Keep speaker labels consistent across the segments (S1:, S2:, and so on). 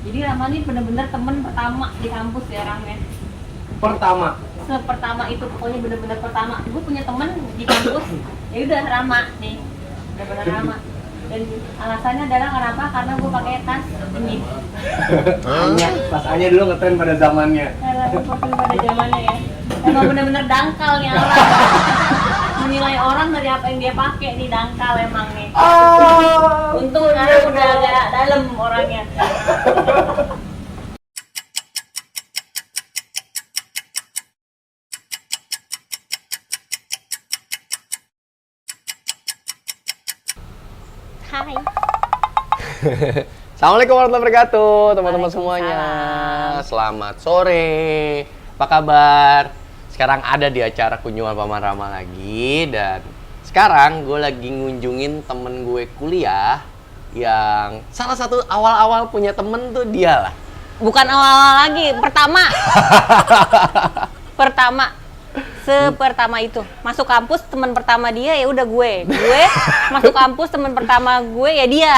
S1: Jadi Rama ini bener-bener temen pertama di kampus ya orangnya.
S2: Pertama.
S1: Sepertama itu pokoknya bener-bener pertama. Gue punya temen di kampus, ya udah Rama nih, bener-bener Rama. Dan alasannya adalah kenapa? Karena gue pakai tas ini.
S2: Anya, tas Anya dulu ngetren pada zamannya.
S1: Karena seperti pada zamannya ya. Emang bener-bener dangkal nih orang. Menilai orang dari apa yang dia pakai nih, dangkal emang nih. Untung sekarang udah agak dalam orangnya. Hai.
S2: Assalamualaikum warahmatullahi wabarakatuh, teman-teman semuanya.
S1: Waalaikumsalam.
S2: Selamat sore. Apa kabar? Sekarang ada di acara kunjungan Paman Rama lagi, dan sekarang gue lagi ngunjungin temen gue kuliah yang salah satu awal-awal punya temen tuh dia lah.
S1: Bukan awal-awal lagi, pertama. Pertama. Sepertama itu. Masuk kampus teman pertama dia ya udah gue. Gue masuk kampus teman pertama gue ya dia.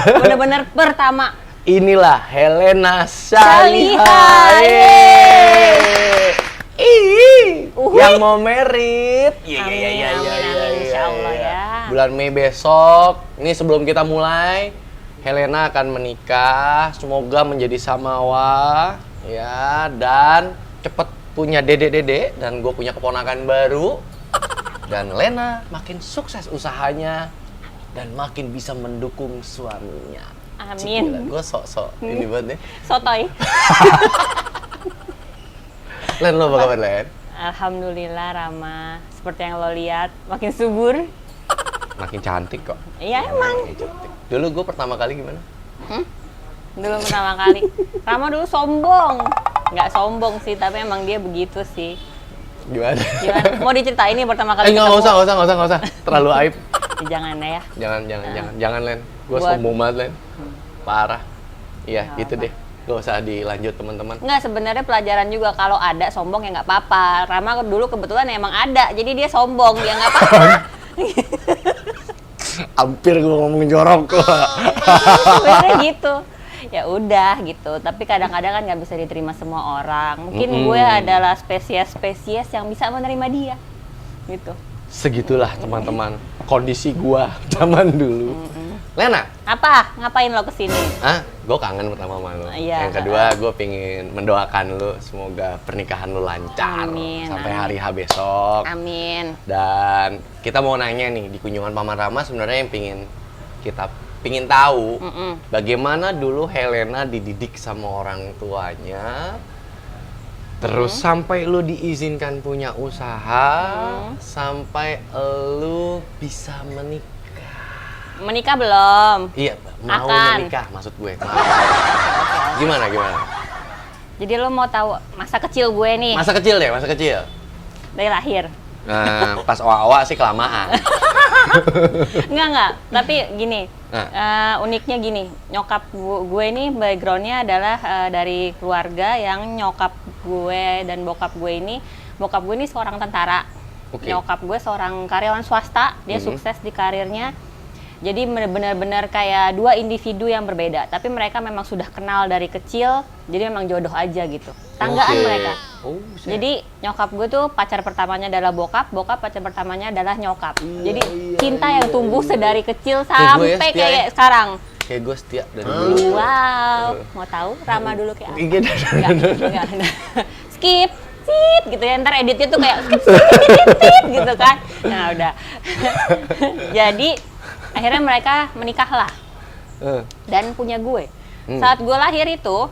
S1: Bener-bener pertama.
S2: Inilah Helena
S1: Saliha.
S2: Saliha.
S1: Uhuy.
S2: Yang mau merit.
S1: Amin, amin, insya Allah ya.
S2: Bulan Mei besok. Ini sebelum kita mulai, Helena akan menikah. Semoga menjadi samawa ya, dan cepet punya dedek-dedek, dan gue punya keponakan baru. Dan Lena makin sukses usahanya dan makin bisa mendukung suaminya.
S1: Amin.
S2: Gue sok-sok ini buat nih.
S1: Sotoy.
S2: Len, lo apa kabar, Len?
S1: Alhamdulillah Rama. Seperti yang lo lihat, makin subur.
S2: Makin cantik kok.
S1: Iya emang.
S2: Makin cantik. Dulu gue pertama kali gimana?
S1: Dulu pertama kali. Rama dulu sombong. Nggak sombong sih, tapi emang dia begitu sih.
S2: Gimana?
S1: Gimana? Mau diceritain ini pertama kali
S2: Nggak usah. Terlalu aib.
S1: Jangan ya.
S2: Jangan, Len. Gue
S1: Buat-
S2: sombong banget, Len. Parah. Iya,
S1: Nggak
S2: gitu
S1: apa.
S2: deh. Gak usah dilanjut, teman-teman.
S1: Nggak, sebenarnya pelajaran juga kalau ada sombong ya nggak apa-apa. Rama dulu kebetulan emang ada, jadi dia sombong, ya nggak apa-apa.
S2: Hampir gue ngomong jorok kok.
S1: Sebenarnya gitu. Ya udah gitu, tapi kadang-kadang kan nggak bisa diterima semua orang. Mungkin gue adalah spesies-spesies yang bisa menerima dia, gitu.
S2: Segitulah, teman-teman, kondisi gua zaman dulu. Lena,
S1: Apa? Ngapain lo kesini?
S2: gue kangen pertama sama lo.
S1: Iya.
S2: Yang kedua, gue pengen mendoakan lo semoga pernikahan lo lancar
S1: Amin,
S2: sampai
S1: amin.
S2: hari H besok.
S1: Amin.
S2: Dan kita mau nanya nih, di kunjungan Paman Rama sebenarnya yang kita pingin tahu bagaimana dulu Helena dididik sama orang tuanya, terus sampai lu diizinkan punya usaha, sampai lu bisa menikah.
S1: Menikah belum?
S2: Iya, mau
S1: Akan.
S2: menikah maksud gue. Gimana?
S1: Jadi lo mau tahu masa kecil gue nih
S2: Masa kecil deh, masa kecil.
S1: dari lahir?
S2: Nah, pas awal-awal sih kelamaan.
S1: Enggak. Tapi gini,
S2: Nah.
S1: uniknya gini, nyokap gue ini backgroundnya adalah dari keluarga yang nyokap gue dan bokap gue ini seorang tentara.
S2: Oke.
S1: Nyokap gue seorang karyawan swasta, dia sukses di karirnya. Jadi benar-benar kayak dua individu yang berbeda, tapi mereka memang sudah kenal dari kecil, jadi memang jodoh aja gitu. Tanggaan
S2: Oke.
S1: mereka.
S2: Oh, set.
S1: Jadi nyokap gue tuh pacar pertamanya adalah bokap pacar pertamanya adalah nyokap. Jadi cinta yang tumbuh sedari kecil
S2: Kayak gue ya,
S1: sampai
S2: setia
S1: kayak
S2: ya.
S1: sekarang.
S2: Kayak gue setia dari dulu.
S1: Wow, mau tahu Rama dulu kayak apa?
S2: Iya,
S1: Enggak. Skip gitu ya, ntar editnya tuh kayak skip gitu kan. Nah udah. Jadi akhirnya mereka menikahlah dan punya gue. Saat gue lahir itu,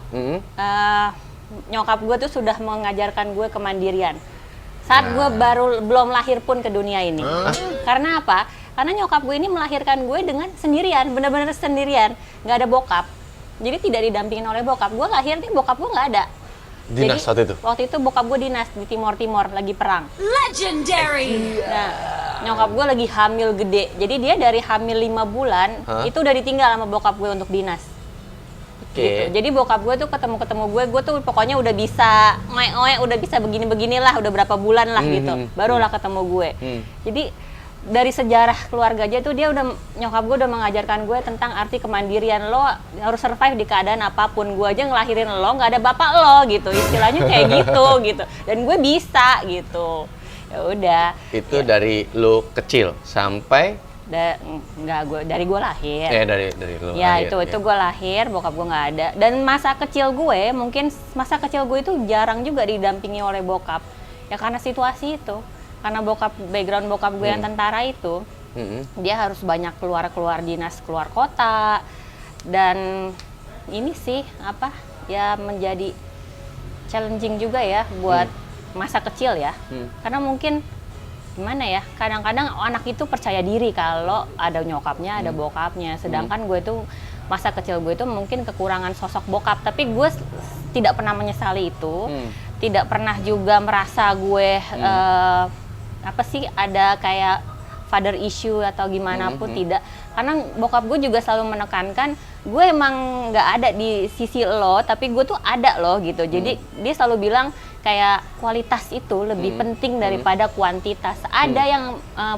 S1: nyokap gue tuh sudah mengajarkan gue kemandirian. Saat gue belum lahir pun ke dunia ini. Karena apa? Karena nyokap gue ini melahirkan gue dengan sendirian, benar-benar sendirian, nggak ada bokap. Jadi tidak didampingin oleh bokap. Gue lahir nih bokap gue nggak ada.
S2: Dinas
S1: Jadi,
S2: waktu itu?
S1: bokap gue dinas di Timor lagi perang.
S3: Legendary.
S1: Nah, nyokap gue lagi hamil gede. Jadi dia dari hamil 5 bulan itu udah ditinggal sama bokap gue untuk dinas.
S2: Oke.
S1: Gitu. Jadi bokap gue tuh ketemu gue tuh pokoknya udah bisa udah bisa begini-beginilah, udah berapa bulan lah gitu. Barulah ketemu gue. Jadi dari sejarah keluarga aja tuh dia udah, nyokap gue udah mengajarkan gue tentang arti kemandirian. Lo harus survive di keadaan apapun. Gue aja ngelahirin lo, nggak ada bapak lo gitu, istilahnya kayak gitu gitu. Dan gue bisa gitu. Ya udah.
S2: Itu dari lo kecil sampai
S1: Nggak, dari gue lahir.
S2: dari lo
S1: Ya
S2: lahir,
S1: itu gue lahir, bokap gue nggak ada. Dan masa kecil gue, mungkin masa kecil gue itu jarang juga didampingi oleh bokap. Ya karena situasi itu. Karena background bokap gue yang tentara itu, dia harus banyak keluar dinas, keluar kota. Dan ini sih ya menjadi challenging juga ya buat masa kecil ya. Karena mungkin gimana ya, kadang-kadang anak itu percaya diri kalau ada nyokapnya, ada bokapnya. Sedangkan gue tuh masa kecil gue itu mungkin kekurangan sosok bokap, tapi gue tidak pernah menyesali itu. Tidak pernah juga merasa gue ada kayak father issue atau gimana pun, tidak. Karena bokap gue juga selalu menekankan gue emang nggak ada di sisi lo, tapi gue tuh ada lo gitu. Jadi dia selalu bilang kayak kualitas itu lebih penting daripada kuantitas. Ada yang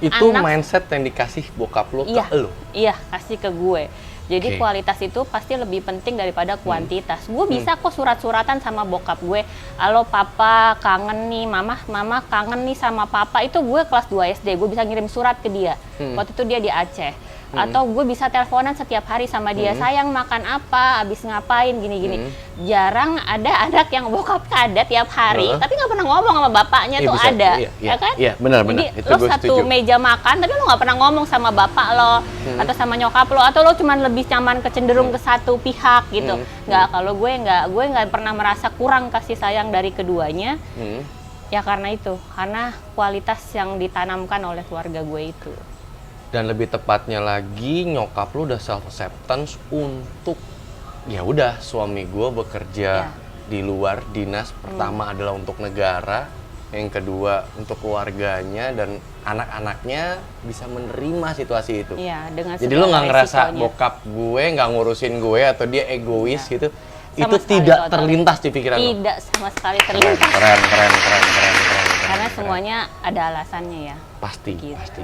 S2: itu
S1: anak,
S2: mindset yang dikasih bokap lo ke lo.
S1: Iya, kasih ke gue. Jadi kualitas itu pasti lebih penting daripada kuantitas. Gue bisa kok surat-suratan sama bokap gue. Halo papa, kangen nih, mama kangen nih sama papa. Itu gue kelas 2 SD, gue bisa ngirim surat ke dia. Waktu itu dia di Aceh. Atau gue bisa teleponan setiap hari sama dia, sayang makan apa, abis ngapain, gini-gini. Jarang ada anak yang bokapnya ada tiap hari, tapi nggak pernah ngomong sama bapaknya tuh ada, ya kan?
S2: Iya, benar-benar.
S1: Jadi lo satu meja makan, tapi lo nggak pernah ngomong sama bapak lo, atau sama nyokap lo, atau lo cuma lebih nyaman kecenderung ke satu pihak gitu. Nggak, kalau gue nggak pernah merasa kurang kasih sayang dari keduanya. Ya karena itu, karena kualitas yang ditanamkan oleh keluarga gue itu.
S2: Dan lebih tepatnya lagi, nyokap lu udah self acceptance untuk ya udah, suami gue bekerja di luar dinas. Pertama adalah untuk negara, yang kedua untuk keluarganya, dan anak-anaknya bisa menerima situasi itu.
S1: Iya, dengan
S2: jadi lu nggak ngerasa
S1: resikonya.
S2: bokap gue nggak ngurusin gue atau dia egois gitu.
S1: Sama
S2: Itu
S1: sekali
S2: tidak
S1: total.
S2: terlintas di pikiran lo.
S1: Tidak sama sekali terlintas.
S2: Keren.
S1: Karena semuanya ada alasannya ya.
S2: Pasti.
S1: Gitu.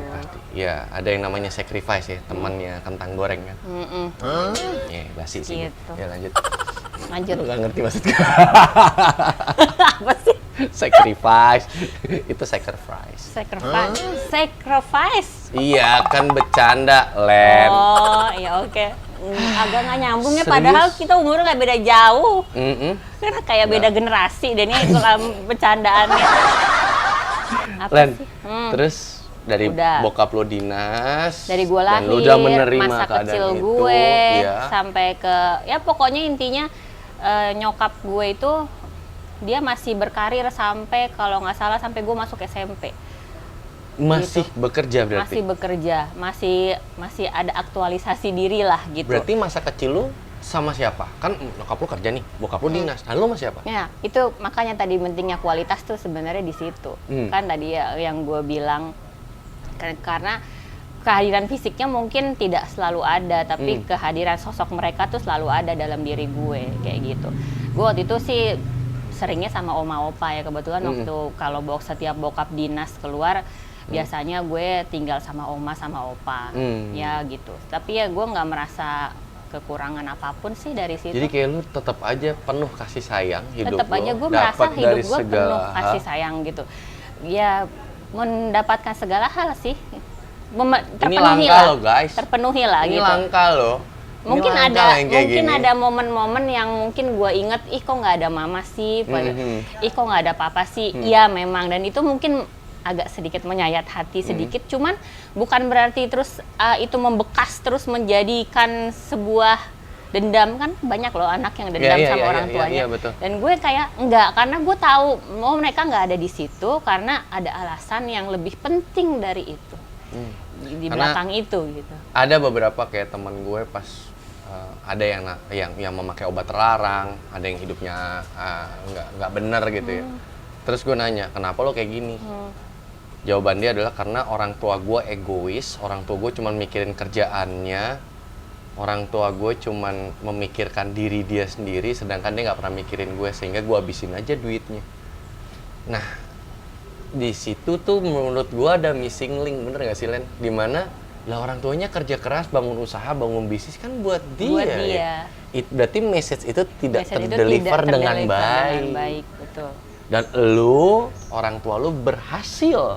S2: Ya, ada yang namanya sacrifice ya, temannya kentang goreng kan. Ya, basi sih.
S1: Gitu.
S2: Ya, lanjut.
S1: Lanjut.
S2: Lu nggak ngerti maksudnya.
S1: Apa sih?
S2: Sacrifice. Itu sacrifice.
S1: Sacrifice.
S2: Iya, kan bercanda, Len.
S1: Oh, ya oke. Agak nggak nyambung ya,
S2: Serius?
S1: padahal kita umurnya nggak beda jauh. Karena kayak
S2: Nah.
S1: beda generasi, dan ini dalam bercandaannya. Apa
S2: Len,
S1: sih?
S2: terus dari
S1: Udah.
S2: bokap lo dinas,
S1: Dari gue
S2: dan
S1: lahir,
S2: lo udah menerima
S1: masa
S2: keadaan
S1: kecil
S2: itu,
S1: gue,
S2: ya.
S1: sampai ke, ya pokoknya intinya nyokap gue itu dia masih berkarir sampai, kalau nggak salah sampai gue masuk SMP.
S2: Masih bekerja berarti?
S1: Masih bekerja, masih ada aktualisasi diri lah gitu.
S2: Berarti masa kecil lo sama siapa? Kan nyokap lo kerja nih, bokap lo dinas, nah lo sama siapa?
S1: Ya, itu makanya tadi pentingnya kualitas tuh sebenarnya di situ. Kan tadi ya yang gue bilang, karena kehadiran fisiknya mungkin tidak selalu ada, tapi kehadiran sosok mereka tuh selalu ada dalam diri gue, kayak gitu. Gue waktu itu sih seringnya sama oma opa ya, kebetulan waktu kalau setiap bokap dinas keluar, biasanya gue tinggal sama oma sama opa, ya gitu. Tapi ya gue nggak merasa kekurangan apapun sih dari situ.
S2: Jadi kayak lu tetap aja penuh kasih sayang hidup
S1: Tetap
S2: lo,
S1: aja gue merasa
S2: dapat
S1: hidup
S2: dari
S1: gue
S2: segala
S1: penuh
S2: hal.
S1: kasih sayang gitu. Ya mendapatkan segala hal sih.
S2: Ini langka lo guys.
S1: Terpenuhi lah
S2: Ini
S1: gitu.
S2: langka lo.
S1: Mungkin
S2: Ini langka
S1: ada
S2: yang kayak gini.
S1: ada momen-momen yang mungkin gue inget, ih kok nggak ada mama sih, ih kok nggak ada papa sih. Iya memang, dan itu mungkin agak sedikit menyayat hati sedikit, cuman bukan berarti terus itu membekas terus menjadikan sebuah dendam. Kan banyak loh anak yang dendam sama orang tuanya.
S2: betul.
S1: Dan gue kayak enggak, karena gue tahu mau mereka nggak ada di situ karena ada alasan yang lebih penting dari itu. Di
S2: Karena
S1: belakang itu gitu.
S2: Ada beberapa kayak teman gue pas ada yang memakai obat terlarang, ada yang hidupnya nggak bener gitu ya. Terus gue nanya, kenapa lo kayak gini? Jawaban dia adalah karena orang tua gue egois, orang tua gue cuma mikirin kerjaannya, orang tua gue cuma memikirkan diri dia sendiri, sedangkan dia nggak pernah mikirin gue, sehingga gue habisin aja duitnya. Nah, di situ tuh menurut gua ada missing link, bener gak sih Len? Dimana lah orang tuanya kerja keras, bangun usaha, bangun bisnis kan buat dia.
S1: Buat dia.
S2: Ya? Berarti message itu tidak
S1: Message itu
S2: terdeliver
S1: tidak
S2: dengan baik.
S1: dengan baik, betul.
S2: Dan lu, orang tua lu berhasil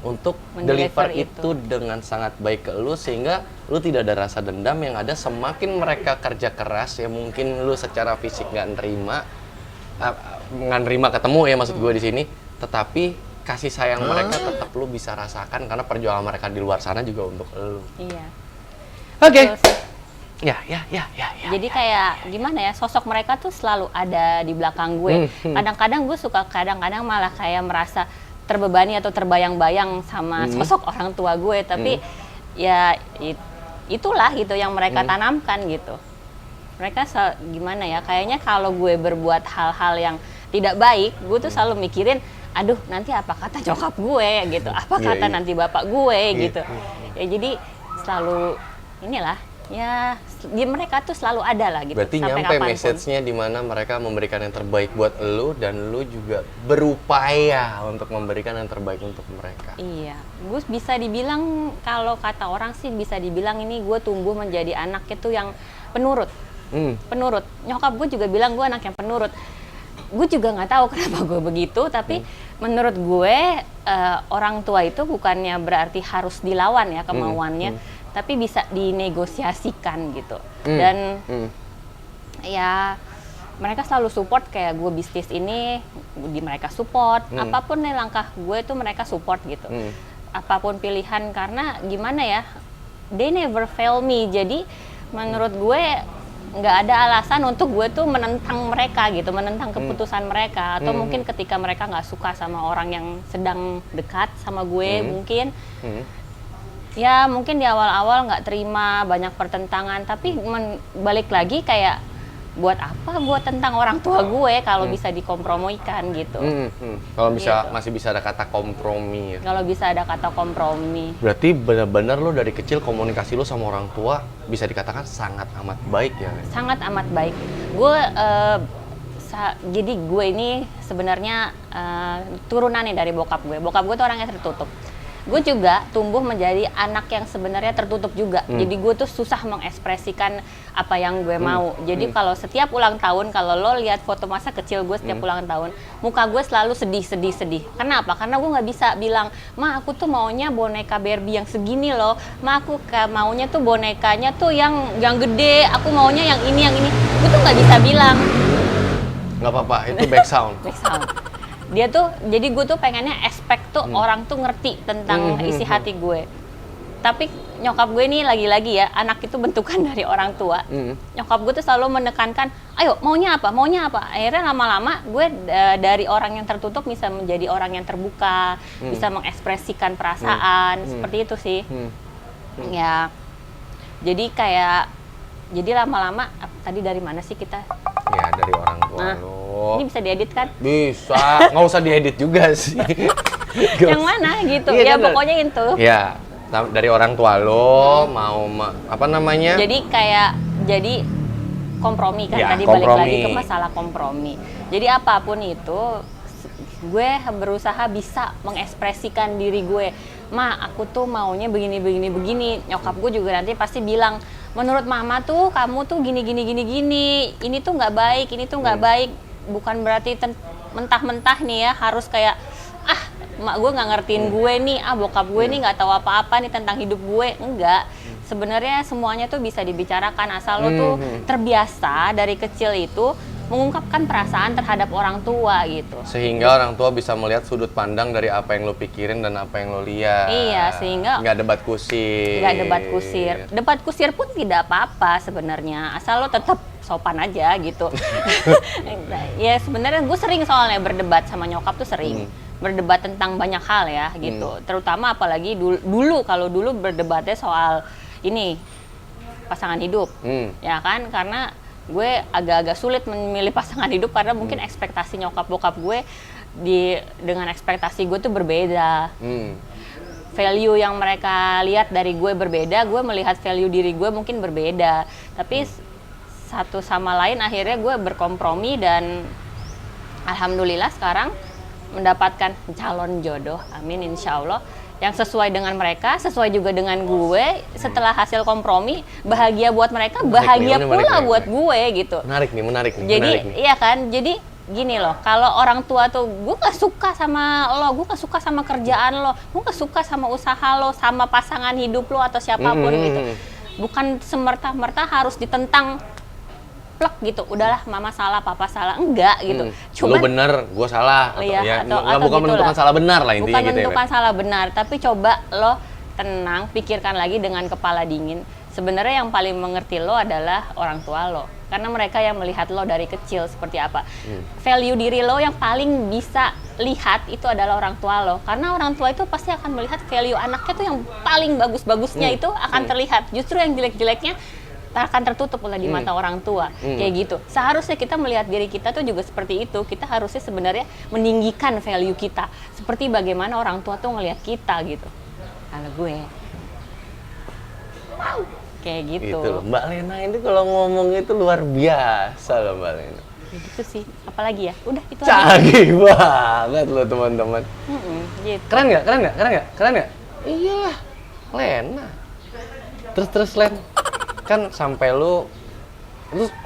S2: untuk deliver
S1: Mendeliver
S2: itu dengan sangat baik ke lu, sehingga lu tidak ada rasa dendam. Yang ada semakin mereka kerja keras, ya mungkin lu secara fisik nggak nerima ketemu ya maksud gue di sini, tetapi kasih sayang mereka tetap lu bisa rasakan karena perjuangan mereka di luar sana juga untuk lu.
S1: Iya.
S2: Oke.
S1: Betul sih.
S2: Ya.
S1: Jadi kayak gimana ya, sosok mereka tuh selalu ada di belakang gue. Kadang-kadang gue suka, kadang-kadang malah kayak merasa terbebani atau terbayang-bayang sama sosok orang tua gue. Tapi ya itulah gitu yang mereka tanamkan gitu. Mereka gimana ya, kayaknya kalau gue berbuat hal-hal yang tidak baik, gue tuh selalu mikirin, aduh nanti apa kata nyokap gue gitu, apa kata nanti bapak gue gitu. Ya jadi selalu inilah, ya mereka tuh selalu ada lah gitu.
S2: Berarti
S1: sampai
S2: nyampe
S1: kapanpun.
S2: message-nya di mana mereka memberikan yang terbaik buat lu dan lu juga berupaya untuk memberikan yang terbaik untuk mereka.
S1: Iya, gue bisa dibilang, kalau kata orang sih bisa dibilang ini gue tumbuh menjadi anak itu yang penurut. Penurut. Nyokap gue juga bilang gue anak yang penurut. Gue juga nggak tahu kenapa gue begitu, tapi menurut gue orang tua itu bukannya berarti harus dilawan ya kemauannya, tapi bisa dinegosiasikan gitu. Dan ya mereka selalu support, kayak gue bisnis ini mereka support, apapun nih langkah gue tuh mereka support gitu. Apapun pilihan, karena gimana ya, they never fail me. Jadi menurut gue nggak ada alasan untuk gue tuh menentang mereka gitu, menentang keputusan mereka, atau mungkin ketika mereka nggak suka sama orang yang sedang dekat sama gue, mungkin ya mungkin di awal-awal nggak terima, banyak pertentangan, tapi balik lagi kayak buat apa gue tentang orang tua gue kalau bisa dikompromikan gitu.
S2: Kalau bisa
S1: Gitu.
S2: masih bisa ada kata kompromi ya.
S1: Kalau bisa ada kata kompromi.
S2: Berarti benar-benar lo dari kecil komunikasi lo sama orang tua bisa dikatakan sangat amat baik ya.
S1: Sangat amat baik. Gue jadi gue ini sebenarnya turunan nih dari bokap gue. Bokap gue tuh orangnya tertutup. Gue juga tumbuh menjadi anak yang sebenarnya tertutup juga. Jadi gue tuh susah mengekspresikan apa yang gue mau. Jadi kalau setiap ulang tahun, kalau lo lihat foto masa kecil gue setiap ulang tahun, muka gue selalu sedih. Kenapa? Karena gue nggak bisa bilang, ma aku tuh maunya boneka Barbie yang segini loh. Ma aku maunya tuh bonekanya tuh yang gede. Aku maunya yang ini. Gue tuh nggak bisa bilang.
S2: Nggak apa-apa, itu back sound.
S1: Back sound. Dia tuh, jadi gue tuh pengennya expect tuh orang tuh ngerti tentang isi hati gue. Tapi nyokap gue ini lagi-lagi ya, anak itu bentukan dari orang tua. Nyokap gue tuh selalu menekankan, ayo maunya apa. Akhirnya lama-lama gue dari orang yang tertutup bisa menjadi orang yang terbuka, bisa mengekspresikan perasaan, seperti itu sih. Ya, jadi lama-lama, tadi dari mana sih kita?
S2: Ya dari orang tua lo.
S1: Ini bisa diedit kan?
S2: Bisa, nggak usah diedit juga sih.
S1: Yang mana gitu,
S2: Iya,
S1: ya
S2: kan?
S1: pokoknya itu.
S2: Ya, dari orang tua lo mau apa namanya?
S1: Jadi kompromi kan,
S2: Ya,
S1: tadi balik
S2: kompromi.
S1: lagi ke masalah kompromi. Jadi apapun itu, gue berusaha bisa mengekspresikan diri gue. Ma, aku tuh maunya begini. Nyokap gue juga nanti pasti bilang, menurut mama tuh kamu tuh gini. Ini tuh nggak baik, baik. Bukan berarti mentah-mentah nih ya harus kayak mak gue nggak ngertiin gue nih, bokap gue nih nggak tahu apa-apa nih tentang hidup gue. Enggak. Sebenarnya semuanya tuh bisa dibicarakan asal lo tuh terbiasa dari kecil itu mengungkapkan perasaan terhadap orang tua gitu.
S2: Sehingga orang tua bisa melihat sudut pandang dari apa yang lo pikirin dan apa yang lo lihat.
S1: Iya, sehingga
S2: nggak debat kusir.
S1: Debat kusir pun tidak apa-apa sebenarnya, asal lo tetap sopan aja gitu. Ya sebenarnya gue sering soalnya berdebat sama nyokap tuh sering. Berdebat tentang banyak hal ya gitu. Terutama apalagi kalau dulu berdebatnya soal ini pasangan hidup. Ya kan, karena gue agak-agak sulit memilih pasangan hidup karena mungkin ekspektasi nyokap bokap gue dengan ekspektasi gue tuh berbeda. Value yang mereka lihat dari gue berbeda, gue melihat value diri gue mungkin berbeda. Tapi satu sama lain akhirnya gue berkompromi dan alhamdulillah sekarang mendapatkan calon jodoh, amin insya Allah, yang sesuai dengan mereka, sesuai juga dengan gue. Setelah hasil kompromi, bahagia buat mereka, bahagia pula buat gue gitu.
S2: Menarik nih.
S1: Jadi iya kan, jadi gini loh, kalau orang tua tuh, gue gak suka sama lo, gue gak suka sama kerjaan lo, gue gak suka sama usaha lo, sama pasangan hidup lo atau siapapun gitu. Bukan semerta-merta harus ditentang plek gitu, udahlah mama salah, papa salah, enggak gitu.
S2: Lu bener, gue salah,
S1: iya,
S2: atau
S1: atau
S2: bukan
S1: gitu
S2: menentukan
S1: lah.
S2: salah benar lah intinya
S1: Bukan
S2: gitu
S1: menentukan
S2: ya.
S1: salah benar, tapi coba lo tenang, pikirkan lagi dengan kepala dingin. Sebenarnya yang paling mengerti lo adalah orang tua lo, karena mereka yang melihat lo dari kecil seperti apa. Value diri lo yang paling bisa lihat itu adalah orang tua lo, karena orang tua itu pasti akan melihat value anaknya tuh yang paling bagus-bagusnya itu akan terlihat. Justru yang jelek-jeleknya akan tertutup oleh di mata orang tua, kayak gitu. Seharusnya kita melihat diri kita tuh juga seperti itu. Kita harusnya sebenarnya meninggikan value kita, seperti bagaimana orang tua tuh ngelihat kita gitu. Kalau gue, kayak gitu.
S2: Gitu loh. Mbak Lena ini kalau ngomong itu luar biasa loh Mbak Lena.
S1: Kayak gitu sih. Apalagi ya? Udah itu aja.
S2: Canggih banget loh teman-teman.
S1: Gitu.
S2: Keren nggak? Iya, Lena. Terus Len, kan sampai lu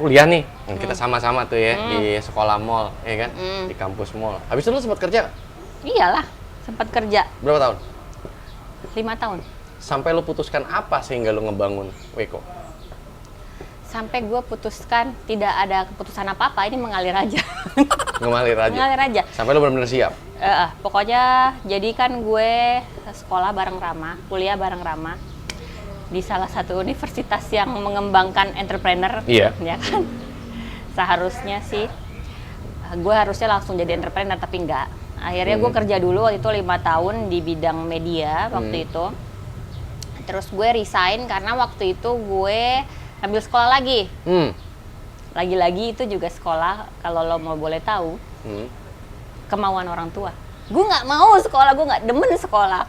S2: kuliah nih, kita sama-sama tuh ya di sekolah mall, ya kan, di kampus mall. Habis itu lu sempat kerja?
S1: Iyalah, sempat kerja
S2: Berapa tahun?
S1: 5 tahun.
S2: Sampai lu putuskan apa sehingga lu ngebangun Weko?
S1: Sampai gue putuskan tidak ada keputusan apa-apa, ini mengalir aja.
S2: Ngalir aja?
S1: Mengalir aja.
S2: Sampai lu benar-benar siap?
S1: Pokoknya jadi kan gue sekolah bareng Rama, kuliah bareng Rama di salah satu universitas yang mengembangkan entrepreneur,
S2: Iya.
S1: ya kan. Seharusnya sih gue harusnya langsung jadi entrepreneur, tapi enggak. Akhirnya gue kerja dulu waktu itu 5 tahun di bidang media waktu itu. Terus gue resign karena waktu itu gue ambil sekolah lagi. Lagi-lagi itu juga sekolah, kalau lo mau boleh tahu, kemauan orang tua. Gue nggak mau sekolah, gue nggak demen sekolah.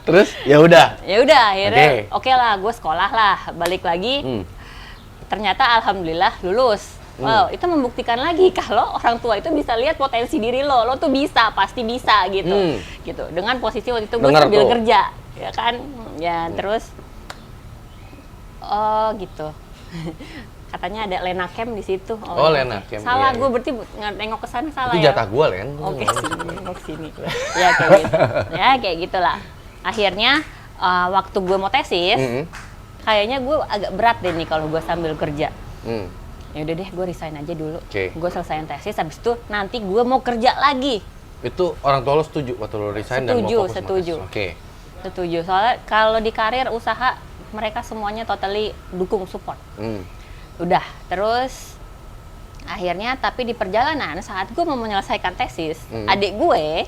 S2: Terus ya udah.
S1: Akhirnya oke lah, gue sekolah lah, balik lagi. Ternyata alhamdulillah lulus. Wow, itu membuktikan lagi kalau orang tua itu bisa lihat potensi diri lo tuh bisa, pasti bisa gitu. Gitu. Dengan posisi waktu itu gue sambil kerja, ya kan? Ya, terus oh gitu. Katanya ada Lena Camp di situ.
S2: Oh, Lena Camp.
S1: Salah,
S2: iya,
S1: gue berarti nengok ke sana salah.
S2: itu
S1: ya.
S2: jatah gue, Len.
S1: Oke, nengok sini. Ya kayak gitu. Ya kayak gitulah. Akhirnya waktu gue mau tesis, kayaknya gue agak berat deh nih kalau gue sambil kerja. Ya udah deh, gue resign aja dulu. Gue selesaiin tesis, habis itu nanti gue mau kerja lagi.
S2: Itu orang tua lo setuju waktu lo resign dan mau fokus sama tesis? Oke.
S1: Setuju. Soalnya kalau di karir usaha mereka semuanya totally dukung, support. Udah, terus akhirnya tapi di perjalanan saat gue mau menyelesaikan tesis, adik gue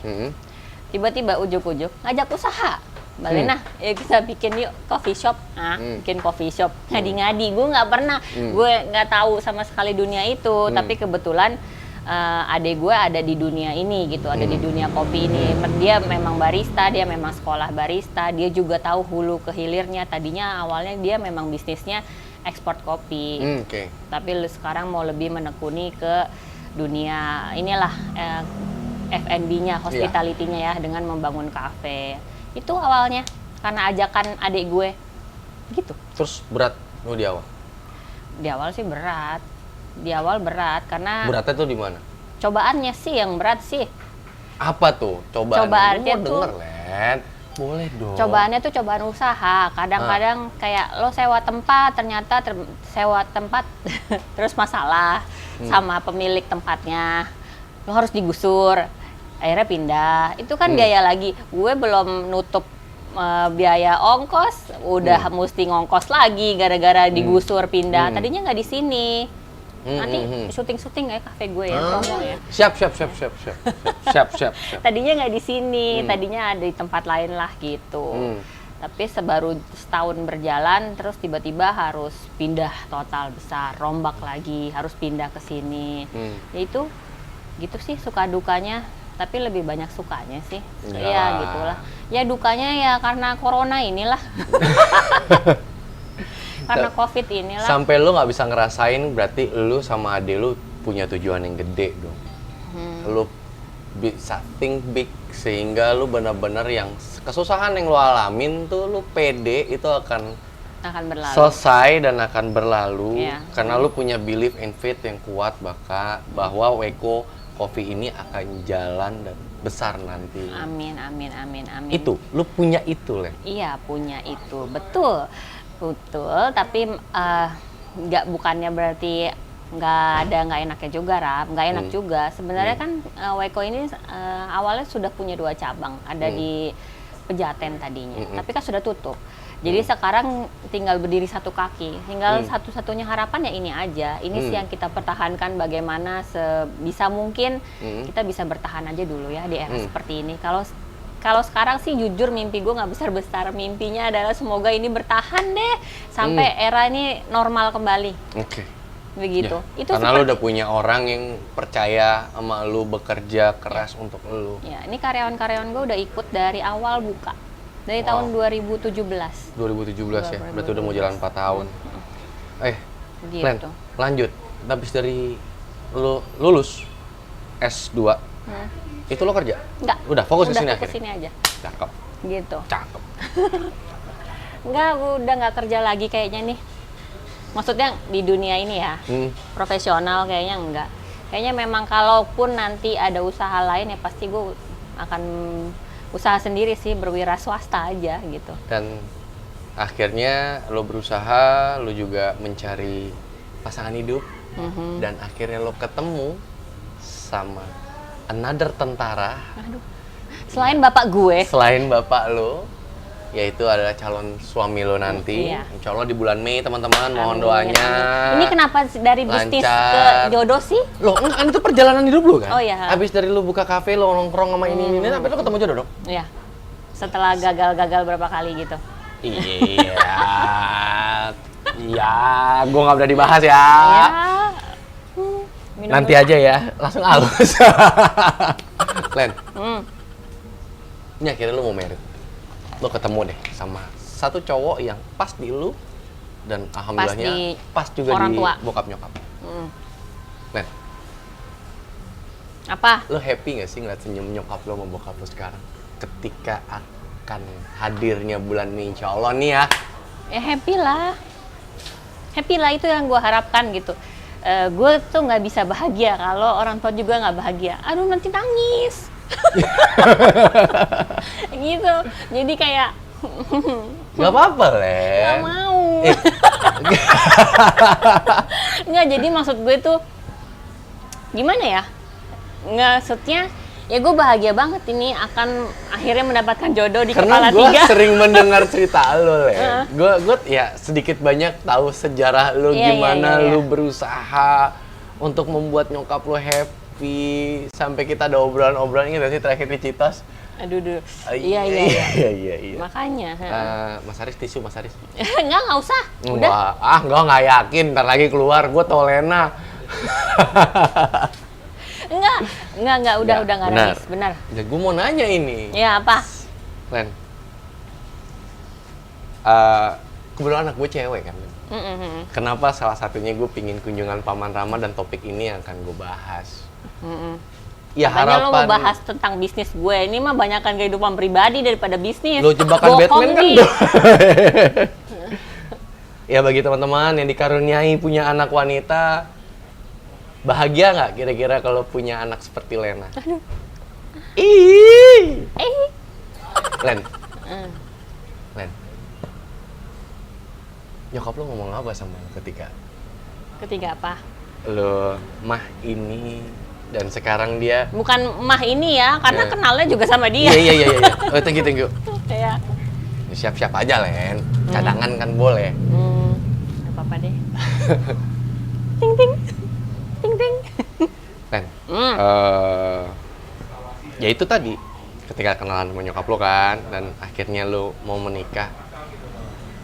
S1: tiba-tiba ujuk-ujuk ngajak usaha. Mbak Lena, ya kita bikin yuk coffee shop. Bikin coffee shop. Ngadi-ngadi, gue nggak pernah, gue nggak tahu sama sekali dunia itu. Tapi kebetulan adik gue ada di dunia ini gitu, ada di dunia kopi ini. Dia memang barista, dia memang sekolah barista. Dia juga tahu hulu ke hilirnya. Tadinya awalnya dia memang bisnisnya ekspor kopi. Tapi sekarang mau lebih menekuni ke dunia inilah F&B-nya, hospitality-nya ya, dengan membangun kafe. Itu awalnya karena ajakan adik gue gitu.
S2: Terus berat lo di awal?
S1: Di awal sih berat. Di awal berat karena
S2: beratnya tuh di mana?
S1: Cobaannya sih yang berat sih.
S2: Apa tuh cobaan?
S1: Cobaannya
S2: mau
S1: tuh
S2: denger, Len. Boleh dong.
S1: Cobaannya tuh cobaan usaha. Kadang-kadang kayak lo sewa tempat, ternyata sewa tempat terus masalah sama pemilik tempatnya. Lo harus digusur. Akhirnya pindah. Itu kan biaya lagi. Gue belum nutup biaya ongkos, udah mesti ngongkos lagi gara-gara digusur pindah. Tadinya nggak di sini. Nanti syuting-syuting ya kafe gue ya, promo ya.
S2: Siap.
S1: Tadinya nggak di sini, tadinya ada di tempat lain lah gitu. Tapi sebaru setahun berjalan, terus tiba-tiba harus pindah total besar, rombak lagi, harus pindah ke sini. Ya itu, gitu sih suka dukanya. Tapi lebih banyak sukanya sih. Ya gitulah. Ya dukanya ya karena corona inilah. Karena COVID inilah.
S2: Sampai lu nggak bisa ngerasain berarti lu sama ade lu punya tujuan yang gede dong. lu bisa think big sehingga lu benar-benar yang kesusahan yang lu alamin tuh lu pede itu akan
S1: berlalu.
S2: selesai dan akan berlalu
S1: Iya.
S2: karena lu punya belief and faith yang kuat bahwa Weko Coffee ini akan jalan dan besar nanti.
S1: Amin.
S2: Itu, lu punya itu, Len.
S1: Iya, punya itu. Betul. Tapi bukannya berarti nggak enaknya juga, Rap. Nggak enak juga. Sebenarnya kan Weko ini awalnya sudah punya 2 cabang. Ada di Pejaten tadinya. Tapi kan sudah tutup. Jadi sekarang tinggal berdiri 1 kaki. Tinggal satu-satunya harapan ya ini aja. Ini sih yang kita pertahankan bagaimana sebisa mungkin kita bisa bertahan aja dulu ya di era seperti ini. Kalau sekarang sih jujur mimpi gue nggak besar-besar. Mimpinya adalah semoga ini bertahan deh sampai era ini normal kembali.
S2: Oke.
S1: Begitu.
S2: Ya,
S1: Itu
S2: karena lu udah punya orang yang percaya sama lu, bekerja keras untuk lu.
S1: Ya, ini karyawan-karyawan gue udah ikut dari awal buka. Dari tahun 2017.
S2: 2017 ya, berarti udah mau jalan 4 tahun.
S1: Gitu.
S2: Len, lanjut. Habis dari lu lulus S2, itu lo kerja?
S1: Enggak.
S2: Udah fokus ke sini
S1: fokus
S2: akhirnya?
S1: sini aja.
S2: Cakep.
S1: Gitu.
S2: Cakep.
S1: Enggak, udah nggak kerja lagi kayaknya nih. Maksudnya di dunia ini ya, profesional kayaknya enggak. Kayaknya memang kalaupun nanti ada usaha lain ya pasti gue akan usaha sendiri sih, berwira swasta aja gitu.
S2: Dan akhirnya lo berusaha, lo juga mencari pasangan hidup, dan akhirnya lo ketemu sama another tentara.
S1: Aduh. Selain bapak gue.
S2: Selain bapak lo, yaitu adalah calon suami lo nanti.
S1: Iya.
S2: Insya Allah di bulan Mei teman-teman, mohon
S1: Amin,
S2: doanya.
S1: amin. Ini kenapa dari bisnis ke
S2: lancar.
S1: jodoh sih?
S2: Lo kan itu perjalanan hidup lo kan?
S1: Oh, iya.
S2: Abis dari lo buka kafe, lo nongkrong sama ini, tapi lo ketemu jodoh dong?
S1: Iya. Setelah gagal berapa kali gitu.
S2: Iya. Iya, gua nggak udah dibahas ya.
S1: Ya. Minum
S2: Nanti
S1: dulu.
S2: aja ya, langsung halus. Len, ini akhirnya lu mau married. Lu ketemu deh sama satu cowok yang pas di lu dan alhamdulillahnya pas juga
S1: orang
S2: di
S1: tua.
S2: bokap nyokap. Len,
S1: Apa?
S2: lu happy gak sih ngeliat senyum nyokap lu sama bokap lu sekarang? Ketika akan hadirnya bulan Mei insya Allah nih ya.
S1: Ya happy lah. Happy lah, itu yang gue harapkan gitu. Gue tuh nggak bisa bahagia kalau orang tua juga nggak bahagia. Aduh, nanti nangis. Gitu. Jadi kayak
S2: Gak apa-apa, Len.
S1: nggak mau. Nggak, jadi maksud gue tuh gimana ya? Nggak, maksudnya ya gue bahagia banget ini akan akhirnya mendapatkan jodoh di
S2: Karena
S1: kepala
S2: gue
S1: 3.
S2: sering mendengar cerita lo, Len. Gue ya sedikit banyak tahu sejarah lo,
S1: Iya,
S2: gimana
S1: iya.
S2: lo berusaha untuk membuat nyokap lo happy. Sampai kita ada obrolan-obrolan ini sih terakhir di Citos.
S1: Aduh.
S2: Iya.
S1: Iya. Makanya.
S2: Mas Haris, tisu Mas Haris.
S1: Nggak usah. Udah.
S2: Nggak yakin. Ntar lagi keluar, gue tau Lena.
S1: Enggak, udah nggak nangis, benar.
S2: Ya, gue mau nanya ini.
S1: Ya, apa?
S2: Len. Kebetulan anak gue cewek kan. Kenapa salah satunya gue pingin kunjungan Paman Rama dan topik ini yang akan gue bahas. Ya
S1: Makanya lo mau
S2: harapan.
S1: bahas tentang bisnis gue, ini mah banyakan kehidupan pribadi daripada bisnis.
S2: Lo jebakan
S1: Bohong
S2: Batman kan?
S1: nih.
S2: Ya bagi teman-teman yang dikaruniai punya anak wanita, bahagia nggak kira-kira kalau punya anak seperti Lena?
S1: Aduh.
S2: Ih. Len. Len. Nyokap lo ngomong apa sama lo ketika
S1: Ketiga apa?
S2: lo mah ini dan sekarang dia
S1: Bukan mah ini ya, karena
S2: Ya.
S1: kenalnya juga sama dia.
S2: iya. Oh, thank you.
S1: Ya.
S2: Siap-siap aja, Len. Cadangan kan boleh.
S1: Nggak apa-apa deh. Ting.
S2: Len. Ya itu tadi ketika kenalan sama nyokap lo kan dan akhirnya lo mau menikah.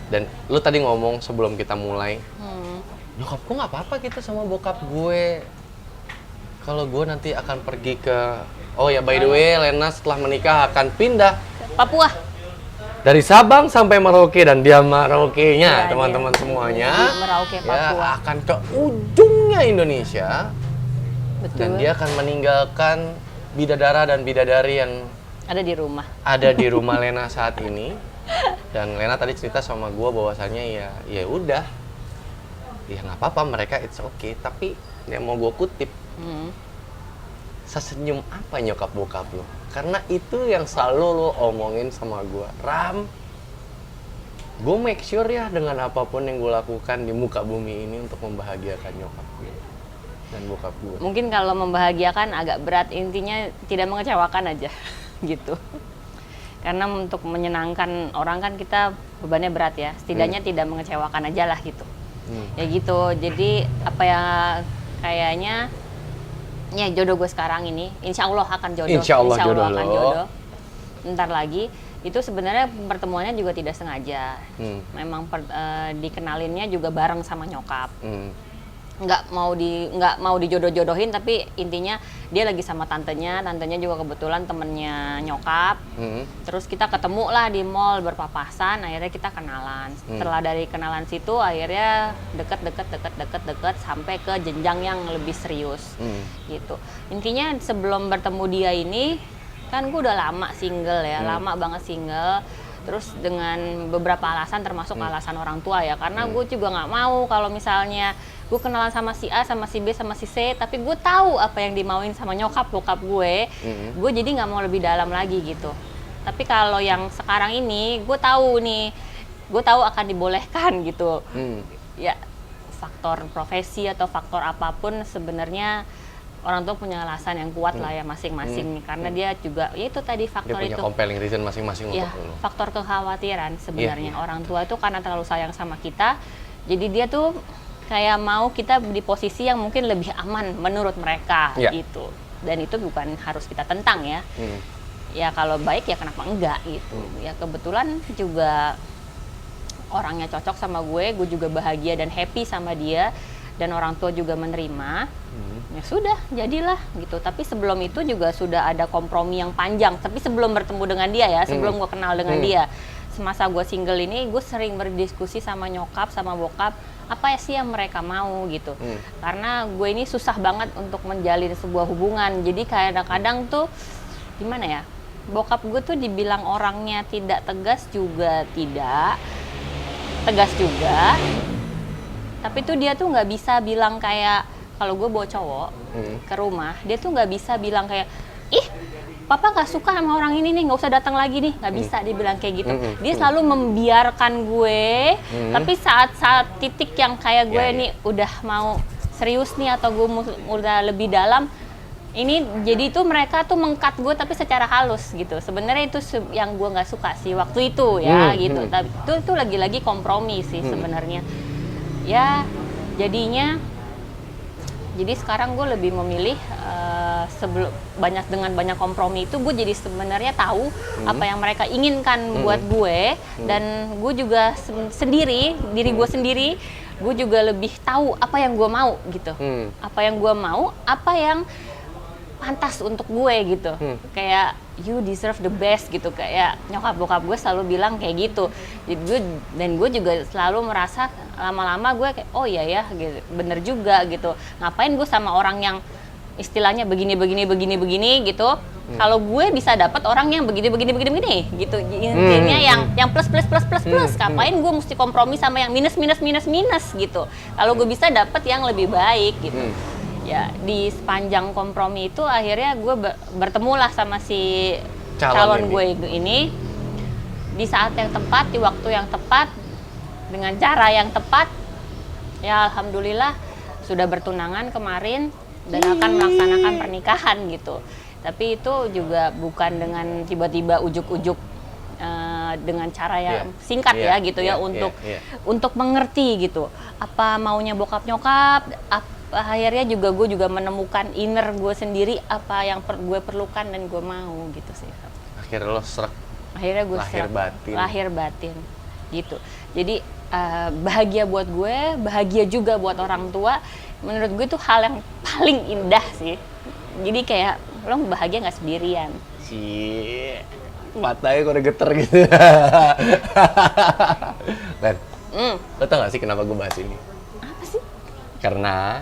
S2: Dan lo tadi ngomong sebelum kita mulai, nyokapku nggak apa-apa gitu sama bokap gue. Kalau gue nanti akan pergi ke, oh ya by the way, Lena setelah menikah akan pindah
S1: Papua.
S2: dari Sabang sampai Merauke dan dia Merauke-nya
S1: Ya,
S2: teman-teman
S1: dia.
S2: semuanya.
S1: Di Merauke, Papua.
S2: Ya akan ke ujungnya Indonesia
S1: Betul.
S2: Dan dia akan meninggalkan bidadara dan bidadari yang
S1: Ada di rumah.
S2: ada di rumah Lena saat ini. Dan Lena tadi cerita sama gue bahwasannya ya udah, ya nggak apa-apa, mereka it's okay. Tapi yang mau gue kutip, sesenyum apa nyokap bokap lo? Karena itu yang selalu lo omongin sama gue, Ram. Gue make sure ya dengan apapun yang gue lakukan di muka bumi ini untuk membahagiakan nyokap gue dan bokap gue.
S1: Mungkin kalau membahagiakan agak berat, intinya tidak mengecewakan aja gitu. Karena untuk menyenangkan orang kan kita bebannya berat ya, setidaknya tidak mengecewakan aja lah gitu. Ya gitu, jadi apa ya, kayaknya ya jodoh gue sekarang ini, insya Allah akan jodoh.
S2: Insya Allah jodoh
S1: akan
S2: lo.
S1: jodoh. Ntar lagi, itu sebenarnya pertemuannya juga tidak sengaja. Memang dikenalinnya juga bareng sama nyokap. Nggak mau dijodoh-jodohin, tapi intinya dia lagi sama tantenya juga kebetulan temennya nyokap. Terus kita ketemu lah di mall berpapasan, akhirnya kita kenalan. Setelah dari kenalan situ akhirnya deket sampai ke jenjang yang lebih serius gitu. Intinya sebelum bertemu dia ini kan gue udah lama single ya, lama banget single. Terus dengan beberapa alasan, termasuk alasan orang tua ya, karena gue juga nggak mau kalau misalnya gue kenalan sama si A, sama si B, sama si C, tapi gue tahu apa yang dimauin sama nyokap bokap gue jadi nggak mau lebih dalam lagi gitu. Tapi kalau yang sekarang ini, gue tahu akan dibolehkan gitu. Ya faktor profesi atau faktor apapun sebenarnya orang tua punya alasan yang kuat lah ya masing-masing, karena dia juga ya itu tadi faktor
S2: dia punya
S1: itu
S2: compelling reason masing-masing
S1: ya,
S2: untuk lo.
S1: faktor kekhawatiran sebenarnya. Orang tua itu karena terlalu sayang sama kita, jadi dia tuh kayak mau kita di posisi yang mungkin lebih aman menurut mereka gitu. Dan itu bukan harus kita tentang ya. Ya kalau baik ya kenapa enggak gitu. Ya kebetulan juga orangnya cocok sama gue juga bahagia dan happy sama dia, dan orang tua juga menerima. Ya sudah, jadilah gitu. Tapi sebelum itu juga sudah ada kompromi yang panjang. Tapi sebelum bertemu dengan dia ya, sebelum gue kenal dengan dia, semasa gue single ini, gue sering berdiskusi sama nyokap, sama bokap, apa sih yang mereka mau gitu. Karena gue ini susah banget untuk menjalin sebuah hubungan. Jadi kadang-kadang tuh gimana ya, bokap gue tuh dibilang orangnya tidak tegas juga tidak, tegas juga. Tapi tuh dia tuh nggak bisa bilang kayak, kalau gue bawa cowok ke rumah, dia tuh nggak bisa bilang kayak, ih papa nggak suka sama orang ini nih, nggak usah datang lagi nih, nggak bisa dia bilang kayak gitu. Dia selalu membiarkan gue, tapi saat titik yang kayak gue nih udah mau serius nih, atau gue udah lebih dalam, ini jadi tuh mereka tuh mengkat gue tapi secara halus gitu. Sebenarnya itu yang gue nggak suka sih waktu itu ya gitu. Tapi itu lagi-lagi kompromi sih sebenarnya. Ya jadinya, jadi sekarang gue lebih memilih dengan banyak kompromi itu, gue jadi sebenarnya tahu apa yang mereka inginkan buat gue, dan gue juga diri gue sendiri, gue juga lebih tahu apa yang gue mau gitu. Apa yang gue mau, apa yang pantas untuk gue gitu. Kayak you deserve the best gitu, kayak nyokap bokap gue selalu bilang kayak gitu. Jadi gue juga selalu merasa lama-lama gue kayak oh iya ya gitu, bener juga gitu. Ngapain gue sama orang yang istilahnya begini gitu. Kalau gue bisa dapat orang yang begini gitu. Intinya yang plus. Ngapain gue mesti kompromi sama yang minus gitu. Kalau gue bisa dapat yang lebih baik gitu. Ya di sepanjang kompromi itu akhirnya gue bertemulah sama si calon gue ini di saat yang tepat, di waktu yang tepat, dengan cara yang tepat. Ya alhamdulillah sudah bertunangan kemarin dan akan melaksanakan pernikahan gitu. Tapi itu juga bukan dengan tiba-tiba ujuk-ujuk, dengan cara yang singkat untuk mengerti gitu apa maunya bokap nyokap. Akhirnya juga gue juga menemukan inner gue sendiri, apa yang gue perlukan dan gue mau gitu sih.
S2: Akhirnya lo serak.
S1: Akhirnya gue lahir batin gitu. Jadi bahagia buat gue, bahagia juga buat orang tua. Menurut gue itu hal yang paling indah sih. Jadi kayak lo bahagia nggak sendirian.
S2: Matanya kok udah geter gitu. Len, lo tau gak sih kenapa gue bahas ini?
S1: Apa sih?
S2: Karena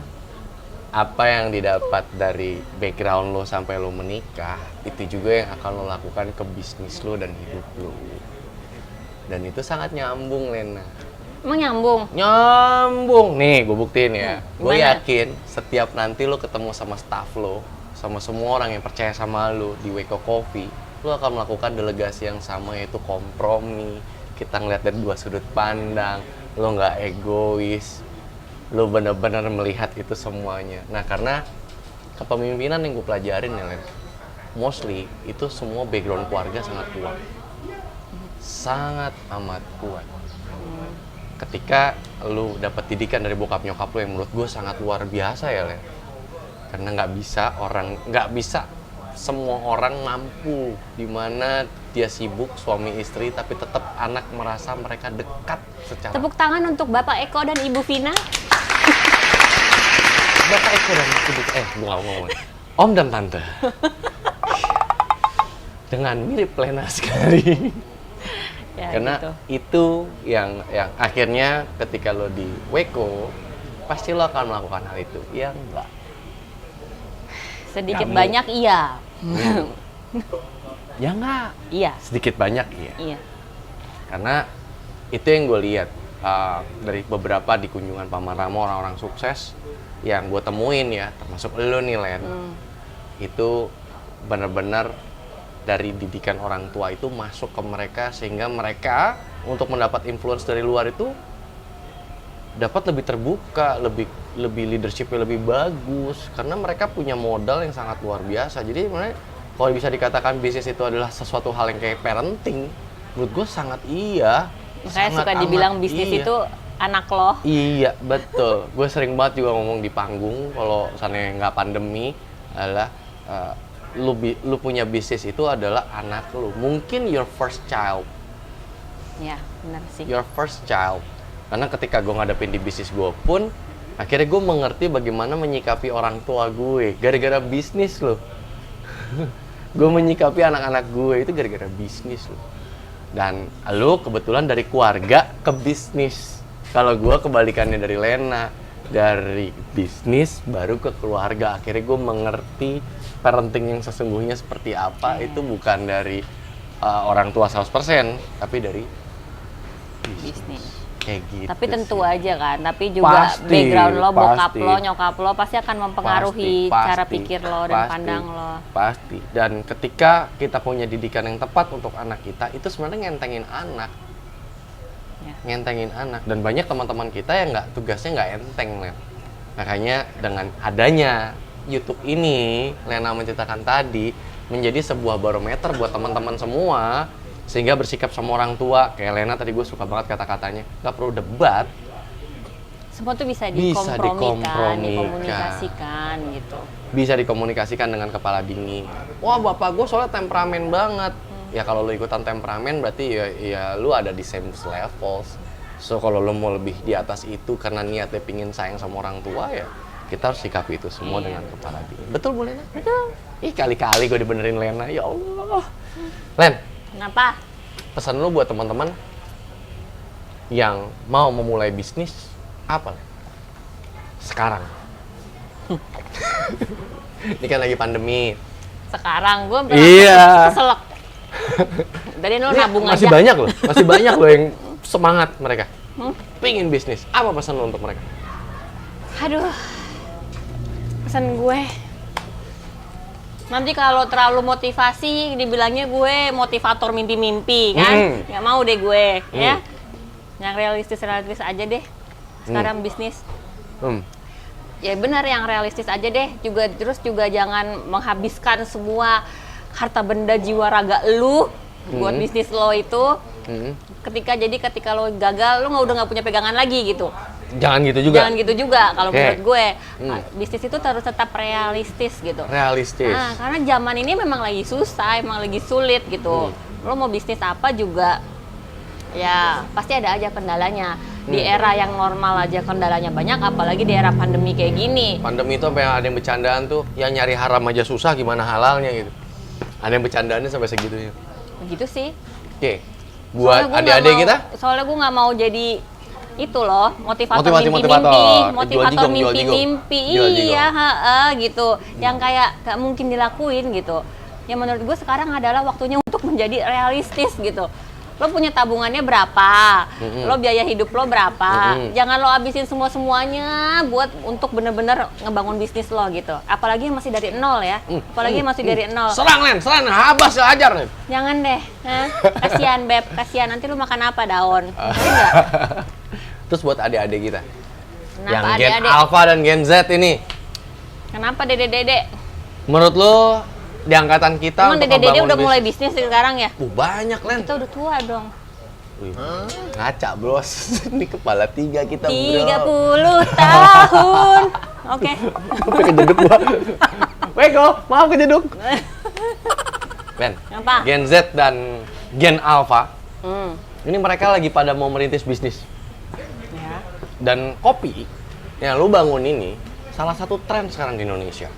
S2: apa yang didapat dari background lo sampai lo menikah, itu juga yang akan lo lakukan ke bisnis lo dan hidup lo. Dan itu sangat nyambung, Lena.
S1: Emang nyambung?
S2: Nyambung. Nih, gue buktiin ya. Gue
S1: Gimana?
S2: yakin setiap nanti lo ketemu sama staff lo, sama semua orang yang percaya sama lo di Weko Coffee, lo akan melakukan delegasi yang sama, yaitu kompromi. Kita ngeliat dari dua sudut pandang, lo nggak egois, lo benar-benar melihat itu semuanya. Nah, karena kepemimpinan yang gue pelajarin ya, Len, mostly itu semua background keluarga sangat kuat. Sangat amat kuat. Ketika lu dapat didikan dari bokap nyokap lu yang menurut gue sangat luar biasa ya, Len. Karena nggak bisa semua orang mampu, dimana dia sibuk suami istri tapi tetap anak merasa mereka dekat secara.
S1: Tepuk tangan untuk Bapak Eko dan Ibu Vina.
S2: Bapak Eko dan Ibu ngomong Om dan Tante. Dengan mirip Lena sekali.
S1: Ya,
S2: Karena
S1: gitu.
S2: itu yang akhirnya ketika lo di Weko pasti lo akan melakukan hal itu. Ya enggak.
S1: Sedikit
S2: Kamu.
S1: banyak iya.
S2: Ya enggak.
S1: Iya.
S2: Sedikit banyak ya.
S1: Iya.
S2: Karena itu yang gue lihat dari beberapa di kunjungan Paman Ramo, orang-orang sukses yang gue temuin ya, termasuk lo nih, Len. Itu benar-benar dari didikan orang tua itu masuk ke mereka, sehingga mereka untuk mendapat influence dari luar itu dapat lebih terbuka, lebih leadershipnya lebih bagus, karena mereka punya modal yang sangat luar biasa. Jadi sebenarnya kalau bisa dikatakan bisnis itu adalah sesuatu hal yang kayak parenting, menurut gue sangat iya.
S1: Makanya
S2: Sangat
S1: suka dibilang
S2: amat
S1: bisnis
S2: iya.
S1: itu anak lo.
S2: Iya, betul. Gue sering banget juga ngomong di panggung kalau misalnya nggak pandemi adalah lu punya bisnis itu adalah anak lu. Mungkin your first child.
S1: Ya, benar sih.
S2: Your first child. Karena ketika gue ngadepin di bisnis gue pun, akhirnya gue mengerti bagaimana menyikapi orang tua gue. Gara-gara bisnis loh. Gue menyikapi anak-anak gue itu gara-gara bisnis loh. Dan lu kebetulan dari keluarga ke bisnis. Kalau gue kebalikannya dari Lena, dari bisnis baru ke keluarga. Akhirnya gue mengerti parenting yang sesungguhnya seperti apa. Itu bukan dari orang tua 100%, tapi dari bisnis. Kayak gitu.
S1: Tapi tentu
S2: sih.
S1: aja kan, tapi juga
S2: Pasti,
S1: background lo, bokap
S2: pasti.
S1: lo, nyokap lo pasti akan mempengaruhi cara pikir lo dan pandang lo.
S2: Pasti. Dan ketika kita punya didikan yang tepat untuk anak kita, itu sebenarnya ngentengin anak.
S1: Ya.
S2: Ngentengin anak. Dan banyak teman-teman kita yang tugasnya nggak enteng, Len. Makanya dengan adanya YouTube ini, Lena menceritakan tadi, menjadi sebuah barometer buat teman-teman semua, sehingga bersikap sama orang tua. Kayak Lena tadi, gue suka banget kata-katanya, nggak perlu debat.
S1: Semua tuh bisa
S2: Bisa
S1: dikompromikan,
S2: dikompromikan.
S1: dikomunikasikan gitu.
S2: Bisa dikomunikasikan dengan kepala dingin. Wah, bapak gue soalnya temperamen banget. Ya kalau lu ikutan temperamen berarti ya lu ada di same levels. So kalau lu mau lebih di atas itu karena niatnya pingin sayang sama orang tua, ya kita harus sikapi itu semua dengan kepala dingin. Betul Bu Lena?
S1: Betul.
S2: Ih, kali-kali gue dibenerin Lena. Ya Allah. Len,
S1: Kenapa?
S2: pesan lu buat teman-teman yang mau memulai bisnis apa, Len? Sekarang. Ini kan lagi pandemi.
S1: Sekarang gue
S2: Iya.
S1: keselak. Dari lo
S2: Ini
S1: nabung
S2: masih
S1: aja.
S2: masih banyak loh yang semangat mereka. Pingin bisnis. Apa pesan lo untuk mereka?
S1: Aduh, pesan gue. Nanti kalau terlalu motivasi, dibilangnya gue motivator mimpi-mimpi kan? Nggak mau deh gue, ya. Yang realistis aja deh. Sekarang bisnis. Ya benar, yang realistis aja deh. Terus juga jangan menghabiskan semua harta benda jiwa raga lu buat bisnis lo itu. Ketika lo gagal, lo udah nggak punya pegangan lagi gitu.
S2: Jangan gitu juga.
S1: Jangan gitu juga kalau
S2: Oke.
S1: menurut gue. Bisnis itu harus tetap realistis gitu.
S2: Realistis.
S1: Nah, karena zaman ini memang lagi susah, emang lagi sulit gitu. Lo mau bisnis apa juga, ya pasti ada aja kendalanya. Di era yang normal aja kendalanya banyak, apalagi di era pandemi kayak gini.
S2: Pandemi itu sampai ada yang bercandaan tuh, ya nyari haram aja susah, gimana halalnya gitu. Ada yang bercandaannya sampai segitunya.
S1: Begitu sih.
S2: Oke. Buat adik-adik kita?
S1: Soalnya gue nggak mau jadi itu loh, motivator
S2: Motivator.
S1: mimpi-mimpi, motivator
S2: Jual jigong.
S1: mimpi-mimpi,
S2: Jual jigong.
S1: iya, gitu, yang kayak gak mungkin dilakuin gitu. Yang menurut gue sekarang adalah waktunya untuk menjadi realistis gitu. Lo punya tabungannya berapa, lo biaya hidup lo berapa, jangan lo habisin semuanya buat untuk bener-bener ngebangun bisnis lo gitu. Apalagi yang masih dari nol ya, apalagi yang masih dari nol.
S2: Serang habas ajar Len.
S1: Jangan deh, kasihan Beb, kasihan nanti lu makan apa daun? Enggak.
S2: Terus buat adik-adik kita,
S1: Kenapa
S2: yang Gen
S1: adik-adik?
S2: Alpha dan Gen Z ini,
S1: Kenapa dede-dede?
S2: menurut lo di angkatan kita
S1: Emang
S2: untuk
S1: dede-dede
S2: ngebangun
S1: udah mulai
S2: bisnis?
S1: bisnis sekarang ya?
S2: Banyak Len.
S1: Kita udah tua dong.
S2: Wih, ngaca bros, ini kepala 3 kita
S1: 30
S2: bro.
S1: tahun. Oke.
S2: Sampai kejeduk gua. Weko, maaf kejeduk. Ben,
S1: Apa?
S2: Gen Z dan Gen Alpha,
S1: Hmm.
S2: ini mereka lagi pada mau merintis bisnis.
S1: Ya.
S2: Dan kopi yang lu bangun ini salah satu tren sekarang di Indonesia.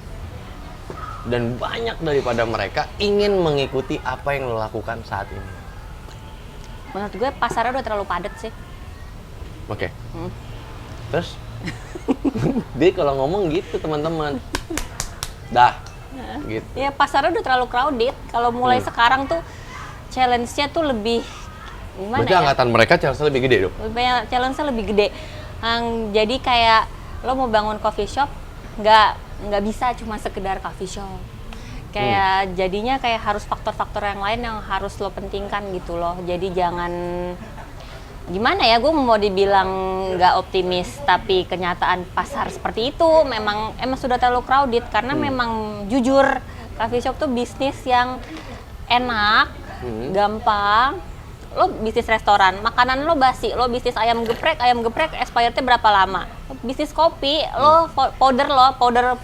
S2: Dan banyak daripada mereka ingin mengikuti apa yang lo lakukan saat ini.
S1: Menurut gue pasarnya udah terlalu padat sih.
S2: Oke. Terus? Dia kalau ngomong gitu teman-teman. Dah. Gitu.
S1: Ya pasarnya udah terlalu crowded. Kalau mulai sekarang tuh challenge-nya tuh lebih gimana
S2: Berarti
S1: ya?
S2: angkatan mereka challenge lebih gede dong?
S1: Challenge-nya lebih gede. Jadi kayak lo mau bangun coffee shop, nggak bisa cuma sekedar coffee shop. Kayak jadinya kayak harus faktor-faktor yang lain yang harus lo pentingkan gitu loh. Jadi jangan gimana ya, gue mau dibilang nggak optimis, tapi kenyataan pasar seperti itu emang sudah terlalu crowded karena memang jujur coffee shop tuh bisnis yang enak, gampang. Lo bisnis restoran, makanan lo basi, lo bisnis ayam geprek expirednya berapa lama? Bisnis kopi, lo powder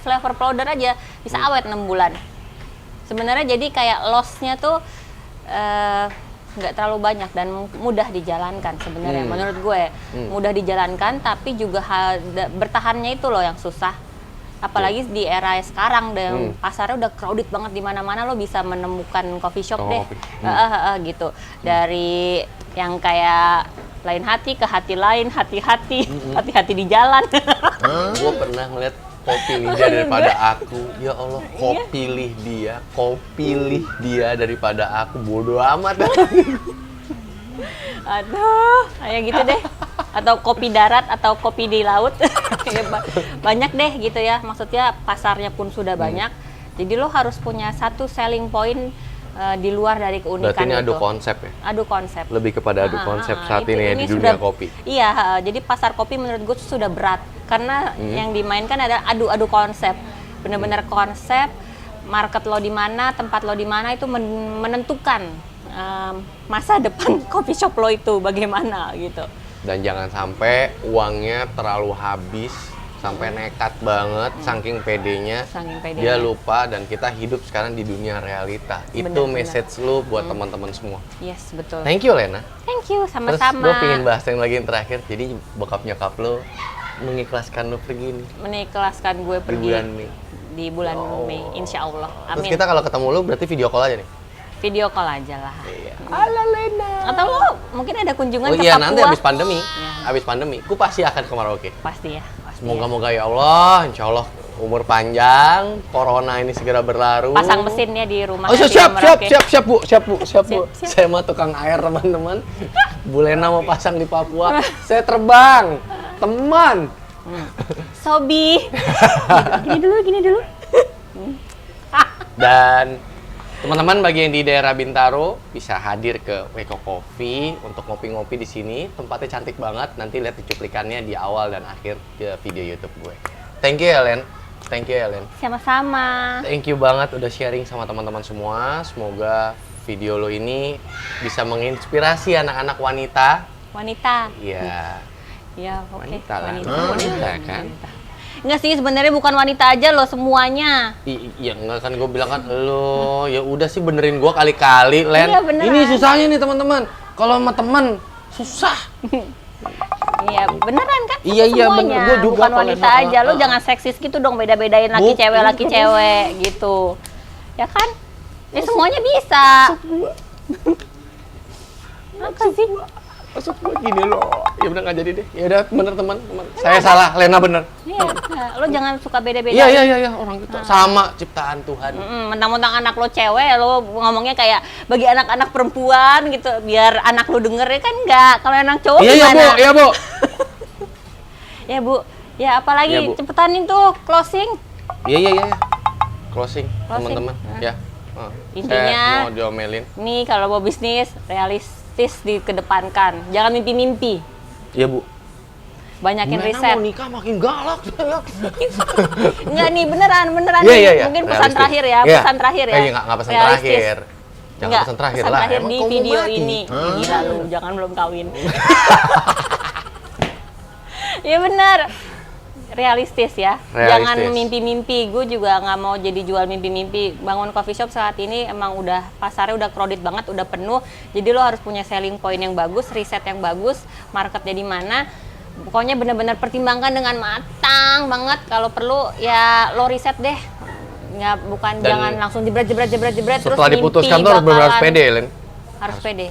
S1: flavor powder aja bisa awet 6 bulan. Sebenarnya jadi kayak loss-nya tuh nggak terlalu banyak dan mudah dijalankan sebenarnya. Menurut gue mudah dijalankan, tapi juga bertahannya itu loh yang susah. Apalagi di era sekarang dan pasarnya udah crowded banget, di mana-mana lo bisa menemukan coffee shop deh. Gitu. Dari yang kayak lain hati ke hati lain, hati-hati di jalan.
S2: Gue pernah ngeliat kau pilih dia daripada aku. Ya Allah, kau pilih dia daripada aku. Bodoh amat.
S1: Aduh, kayak gitu deh. Atau kopi darat atau kopi di laut. Banyak deh gitu ya. Maksudnya pasarnya pun sudah banyak. Jadi lo harus punya satu selling point di luar dari keunikan
S2: Berarti ini
S1: itu.
S2: adu konsep ya?
S1: Adu konsep.
S2: Lebih kepada adu konsep saat ini ya di dunia kopi.
S1: Iya, jadi pasar kopi menurut gue sudah berat. Karena yang dimainkan adalah adu konsep. Bener-bener konsep, market lo di mana, tempat lo di mana itu menentukan masa depan coffee shop lo itu bagaimana gitu.
S2: Dan jangan sampai uangnya terlalu habis sampai nekat banget, saking pedenya, dia lupa. Dan kita hidup sekarang di dunia realita. Itu message lu buat teman-teman semua.
S1: Yes, betul.
S2: Thank you Lena.
S1: Thank you,
S2: Terus
S1: sama-sama.
S2: gue pengen bahas yang lagi yang terakhir. Jadi bokap nyokap lu mengikhlaskan lu pergi nih
S1: Mengikhlaskan gue
S2: di
S1: pergi
S2: bulan Mei.
S1: di bulan Mei, insya Allah.
S2: Terus
S1: Amin.
S2: kita kalau ketemu lu berarti video call aja nih?
S1: Video call aja lah.
S2: Iya. Halo Lena.
S1: Atau lo mungkin ada kunjungan
S2: Oh
S1: ke
S2: iya,
S1: Papua.
S2: nanti habis pandemi.
S1: Ya.
S2: Habis pandemi, gue pasti akan ke Merauke.
S1: Pasti ya. Pasti
S2: Semoga-moga ya Allah, insya Allah umur panjang, corona ini segera berlalu.
S1: pasang mesinnya di rumah.
S2: Oh siap bu.
S1: Siap.
S2: Saya mah tukang air teman-teman. Bu Lena mau pasang di Papua, saya terbang, teman.
S1: Sobi. Gini dulu.
S2: Dan teman-teman bagi yang di daerah Bintaro bisa hadir ke Weko Coffee untuk ngopi-ngopi di sini. Tempatnya cantik banget. Nanti lihat cuplikannya di awal dan akhir video YouTube gue. Thank you Helen.
S1: Sama-sama.
S2: Thank you banget udah sharing sama teman-teman semua. Semoga video lo ini bisa menginspirasi anak-anak wanita. Iya.
S1: Ya, oke.
S2: Wanita lah. Wanita kan.
S1: Enggak sih, sebenarnya bukan wanita aja loh, semuanya.
S2: Iya enggak kan gue bilang kan lo ya udah sih benerin gue kali-kali Len.
S1: Iya, beneran.
S2: Ini susahnya nih teman-teman. Kalau sama teman susah.
S1: Iya, beneran kan?
S2: Iya,
S1: Semuanya.
S2: bener. Gua juga
S1: bukan wanita
S2: kalau-
S1: aja. Lo jangan seksis gitu dong, beda-bedain laki cewek gitu. Ya kan? Ya semuanya bisa. Apa sih?
S2: Maksud gue gini loh. Ya udah nggak jadi deh. Ya udah bener teman. Saya salah, Lena bener.
S1: Iya, nah, lo jangan suka beda-beda.
S2: Iya, orang kita sama ciptaan Tuhan.
S1: Mentang-mentang anak lo cewek, lo ngomongnya kayak bagi anak-anak perempuan gitu, biar anak lo denger ya kan enggak. Kalau anak cowok gimana?
S2: Iya bu.
S1: Ya Bu, ya apalagi
S2: Iya, Bu.
S1: cepetan itu closing.
S2: Iya. Closing,
S1: Closing.
S2: teman-teman.
S1: Nah.
S2: Ya.
S1: Intinya-
S2: saya mau diomelin.
S1: Nih kalau mau bisnis realistis dikedepankan, jangan mimpi-mimpi.
S2: Iya bu.
S1: Banyakin
S2: Gimana
S1: riset.
S2: mau nikah makin galak saya.
S1: Enggak nih beneran
S2: Iya.
S1: nih. Mungkin pesan
S2: Realistis.
S1: terakhir ya,
S2: Iya.
S1: pesan terakhir ya.
S2: Nggak pesan
S1: Realistis.
S2: terakhir. Jangan
S1: Enggak,
S2: pesan terakhir
S1: pesan
S2: lah.
S1: terakhir
S2: Emang
S1: di
S2: kau mau
S1: video
S2: mati?
S1: ini. Gila lu, jangan belum kawin. Ya benar. Realistis ya.
S2: Realistis.
S1: Jangan mimpi-mimpi. Gue juga nggak mau jadi jual mimpi-mimpi. Bangun coffee shop saat ini emang udah pasarnya udah crowded banget, udah penuh. Jadi lo harus punya selling point yang bagus, riset yang bagus, marketnya di mana. Pokoknya benar-benar pertimbangkan dengan matang banget. Kalau perlu ya lo riset deh. Nggak, bukan
S2: Dan
S1: jangan langsung jebret terus
S2: Setelah
S1: mimpi
S2: diputuskan tuh harus benar-benar
S1: bakalan-
S2: pede, Len.
S1: harus pede.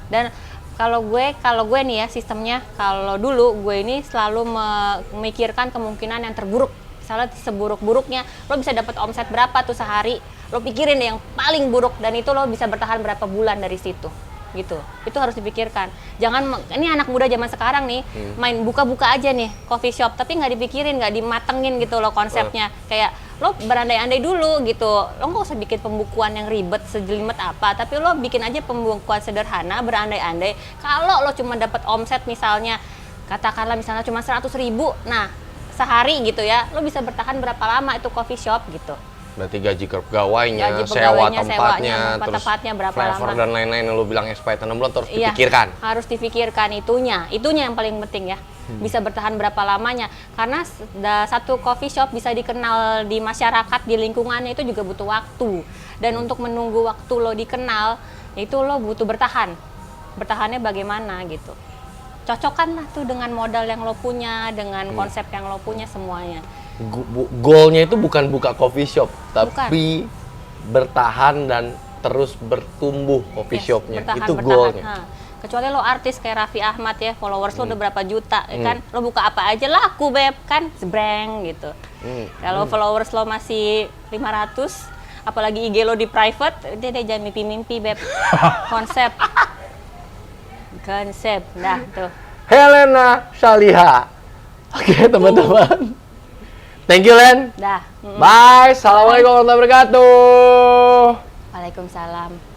S1: Dan kalau gue nih ya sistemnya, kalau dulu gue ini selalu memikirkan kemungkinan yang terburuk. Misalnya seburuk-buruknya lo bisa dapat omset berapa tuh sehari, lo pikirin deh yang paling buruk, dan itu lo bisa bertahan berapa bulan dari situ gitu. Itu harus dipikirkan. Jangan ini anak muda zaman sekarang nih main buka-buka aja nih coffee shop, tapi nggak dipikirin, nggak dimatengin gitu lo konsepnya. Kayak lo berandai-andai dulu gitu, lo nggak usah bikin pembukuan yang ribet sejelimet apa, tapi lo bikin aja pembukuan sederhana, berandai-andai kalau lo cuma dapat omset misalnya katakanlah misalnya cuma 100.000, nah sehari gitu ya, lo bisa bertahan berapa lama itu coffee shop gitu.
S2: Berarti gaji pegawainya,
S1: Gaji
S2: sewa
S1: pegawainya,
S2: tempatnya,
S1: tempat
S2: terus
S1: tempatnya berapa
S2: flavor
S1: lama.
S2: dan lain-lain yang lu bilang expired 6 bulan terus
S1: Iya,
S2: dipikirkan.
S1: harus dipikirkan itunya yang paling penting ya. Bisa bertahan berapa lamanya, karena satu coffee shop bisa dikenal di masyarakat, di lingkungannya itu juga butuh waktu. Dan untuk menunggu waktu lo dikenal, itu lo butuh bertahannya bagaimana gitu. Cocokkan lah tuh dengan modal yang lo punya, dengan konsep yang lo punya semuanya.
S2: Goalnya itu bukan buka coffee shop, tapi bertahan dan terus bertumbuh coffee
S1: Yes,
S2: shopnya.
S1: bertahan,
S2: Itu
S1: bertahan.
S2: goalnya.
S1: Ha. Kecuali lo artis kayak Raffi Ahmad ya, followers lo udah berapa juta, ya kan? Lo buka apa aja laku beb, kan? Sebreng gitu. Kalau followers lo masih 500, apalagi IG lo di private, dia jangan mimpi-mimpi beb. Konsep. Nah tuh.
S2: Helena Shaliha. Oke, teman-teman. Thank you, Len.
S1: Dah.
S2: Bye. Assalamualaikum warahmatullahi wabarakatuh.
S1: Waalaikumsalam.